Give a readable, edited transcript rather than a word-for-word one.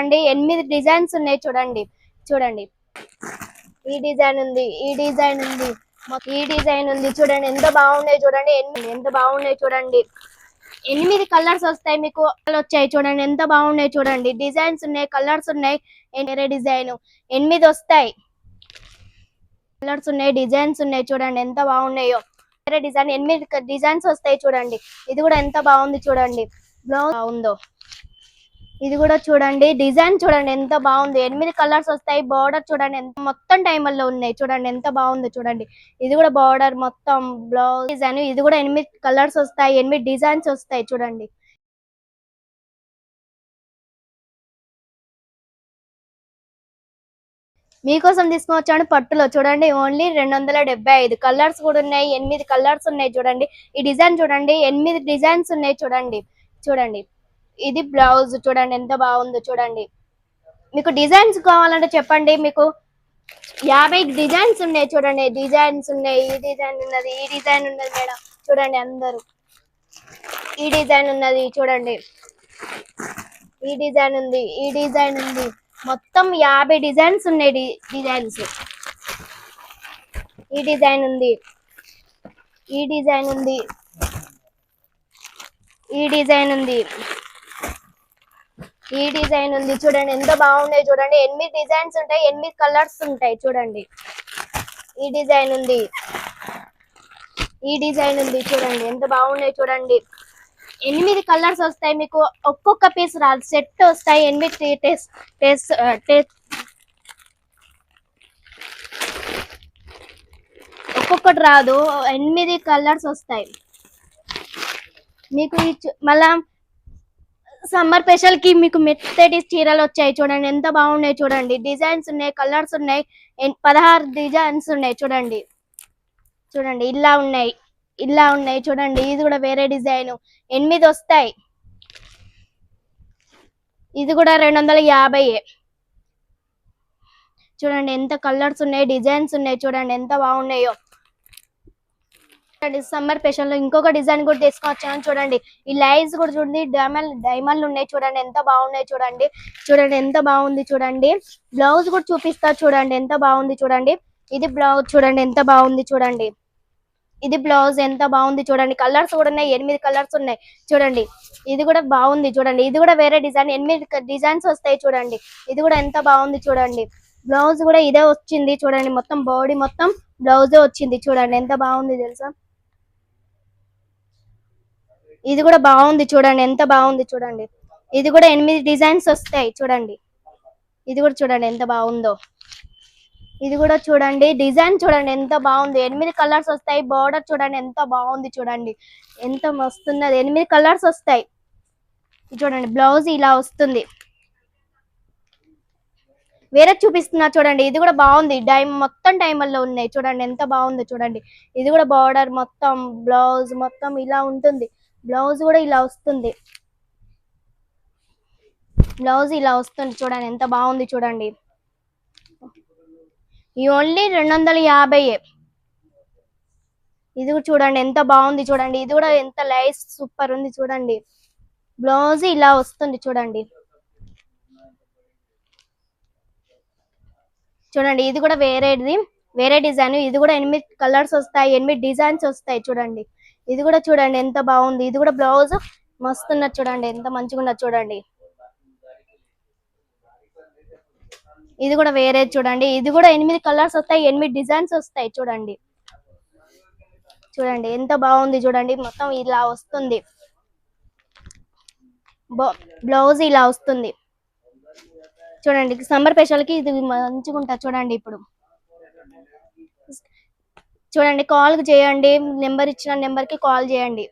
అండి 8 డిజైన్స్ ఉన్నాయి చూడండి. చూడండి ఈ డిజైన్ ఉంది, ఈ డిజైన్ ఉంది, ఈ డిజైన్ ఉంది. చూడండి ఎంత బాగున్నాయి చూడండి. ఎంత బాగున్నాయి చూడండి. 8 కలర్స్ వస్తాయి మీకు. వచ్చాయి చూడండి ఎంత బాగున్నాయి చూడండి. డిజైన్స్ ఉన్నాయి, కలర్స్ ఉన్నాయి. వేరే డిజైన్ 8 వస్తాయి. కలర్స్ ఉన్నాయి, డిజైన్స్ ఉన్నాయి. చూడండి ఎంత బాగున్నాయో. వేరే డిజైన్ 8 డిజైన్స్ వస్తాయి చూడండి. ఇది కూడా ఎంత బాగుంది చూడండి. బ్లౌజ్ బాగుందో. ఇది కూడా చూడండి, డిజైన్ చూడండి ఎంత బాగుంది. 8 కలర్స్ వస్తాయి. బార్డర్ చూడండి ఎంత మొత్తం టైమర్లో ఉన్నాయి. చూడండి ఎంత బాగుందో చూడండి. ఇది కూడా బార్డర్ మొత్తం బ్లౌజ్ డిజైన్. ఇది కూడా 8 కలర్స్ వస్తాయి, 8 డిజైన్స్ వస్తాయి చూడండి. మీకోసం తీసుకొచ్చాను పట్టులో. చూడండి ఓన్లీ 275 కలర్స్ కూడా ఉన్నాయి. 8 కలర్స్ ఉన్నాయి చూడండి. ఈ డిజైన్ చూడండి 8 డిజైన్స్ ఉన్నాయి చూడండి. చూడండి ఇది బ్లౌజ్ చూడండి ఎంత బాగుందో చూడండి. మీకు డిజైన్స్ కావాలంటే చెప్పండి. మీకు 50 డిజైన్స్ ఉన్నాయి చూడండి. డిజైన్స్ ఉన్నాయి. ఈ డిజైన్ ఉన్నది, ఈ డిజైన్ ఉన్నది మేడం. చూడండి అందరూ ఈ డిజైన్ ఉన్నది చూడండి. ఈ డిజైన్ ఉంది, ఈ డిజైన్ ఉంది. మొత్తం 50 డిజైన్స్ ఉన్నాయి. డిజైన్స్ ఈ డిజైన్ ఉంది, ఈ డిజైన్ ఉంది, ఈ డిజైన్ ఉంది, ఈ డిజైన్ ఉంది. చూడండి ఎంత బాగున్నాయి చూడండి. 8 డిజైన్స్ ఉంటాయి, 8 కలర్స్ ఉంటాయి చూడండి. ఈ డిజైన్ ఉంది, ఈ డిజైన్ ఉంది. చూడండి ఎంత బాగున్నాయి చూడండి. 8 కలర్స్ వస్తాయి మీకు. ఒక్కొక్క పీస్ రాదు, సెట్ వస్తాయి. 8 ఒక్కొక్కటి రాదు, 8 కలర్స్ వస్తాయి మీకు. మళ్ళా సమ్మర్ స్పెషల్ కి మీకు మెత్తటి చీరలు వచ్చాయి చూడండి ఎంత బాగున్నాయి చూడండి. డిజైన్స్ ఉన్నాయి, కలర్స్ ఉన్నాయి. 16 డిజైన్స్ ఉన్నాయి చూడండి. చూడండి ఇలా ఉన్నాయి, ఇలా ఉన్నాయి చూడండి. ఇది కూడా వేరే డిజైన్ 8 వస్తాయి. ఇది కూడా 250. చూడండి ఎంత కలర్స్ ఉన్నాయి, డిజైన్స్ ఉన్నాయి. చూడండి ఎంత బాగున్నాయో. సమ్మర్ స్పెషల్ లో ఇంకొక డిజైన్ కూడా తీసుకొచ్చాను చూడండి. ఈ లైన్స్ కూడా చూడండి, డైమండ్లు ఉన్నాయి చూడండి ఎంత బాగున్నాయి చూడండి. చూడండి ఎంత బాగుంది చూడండి. బ్లౌజ్ కూడా చూపిస్తా చూడండి ఎంత బాగుంది చూడండి. ఇది బ్లౌజ్ చూడండి ఎంత బాగుంది చూడండి. ఇది బ్లౌజ్ ఎంత బాగుంది చూడండి. కలర్స్ కూడా ఉన్నాయి, 8 కలర్స్ ఉన్నాయి చూడండి. ఇది కూడా బాగుంది చూడండి. ఇది కూడా వేరే డిజైన్, 8 డిజైన్స్ వస్తాయి చూడండి. ఇది కూడా ఎంత బాగుంది చూడండి. బ్లౌజ్ కూడా ఇదే వచ్చింది చూడండి. మొత్తం బాడీ మొత్తం బ్లౌజే వచ్చింది చూడండి ఎంత బాగుంది తెలుసా. ఇది కూడా బాగుంది చూడండి ఎంత బాగుంది చూడండి. ఇది కూడా 8 డిజైన్స్ వస్తాయి చూడండి. ఇది కూడా చూడండి ఎంత బాగుందో. ఇది కూడా చూడండి, డిజైన్ చూడండి ఎంత బాగుంది. 8 కలర్స్ వస్తాయి. బార్డర్ చూడండి ఎంత బాగుంది చూడండి. ఎంత మస్తున్నది. 8 కలర్స్ వస్తాయి చూడండి. బ్లౌజ్ ఇలా వస్తుంది. వేరే చూపిస్తున్నా చూడండి. ఇది కూడా బాగుంది. మొత్తం డైమండ్లో ఉన్నాయి చూడండి ఎంత బాగుందో చూడండి. ఇది కూడా బార్డర్ మొత్తం బ్లౌజ్ మొత్తం ఇలా ఉంటుంది. బ్లౌజ్ కూడా ఇలా వస్తుంది. బ్లౌజ్ ఇలా వస్తుంది చూడండి ఎంత బాగుంది చూడండి. ఈ ఓన్లీ 250. ఇది కూడా చూడండి ఎంత బాగుంది చూడండి. ఇది కూడా ఎంత లైస్ సూపర్ ఉంది చూడండి. బ్లౌజ్ ఇలా వస్తుంది చూడండి. చూడండి ఇది కూడా వేరేది, వేరే డిజైన్. ఇది కూడా 8 కలర్స్ వస్తాయి, 8 డిజైన్స్ వస్తాయి చూడండి. ఇది కూడా చూడండి ఎంత బాగుంది. ఇది కూడా బ్లౌజ్ మస్తు ఉన్నది చూడండి ఎంత మంచిగా ఉన్నది చూడండి. ఇది కూడా వేరే చూడండి. ఇది కూడా 8 కలర్స్ వస్తాయి, 8 డిజైన్స్ వస్తాయి చూడండి. చూడండి ఎంత బాగుంది చూడండి. మొత్తం ఇలా వస్తుంది. బ్లౌజ్ ఇలా వస్తుంది చూడండి. సమ్మర్ స్పెషల్ కి ఇది మంచిగా ఉంటుంది చూడండి. ఇప్పుడు చూడండి కాల్ చేయండి. నెంబర్ ఇచ్చిన నెంబర్ కి కాల్ చేయండి.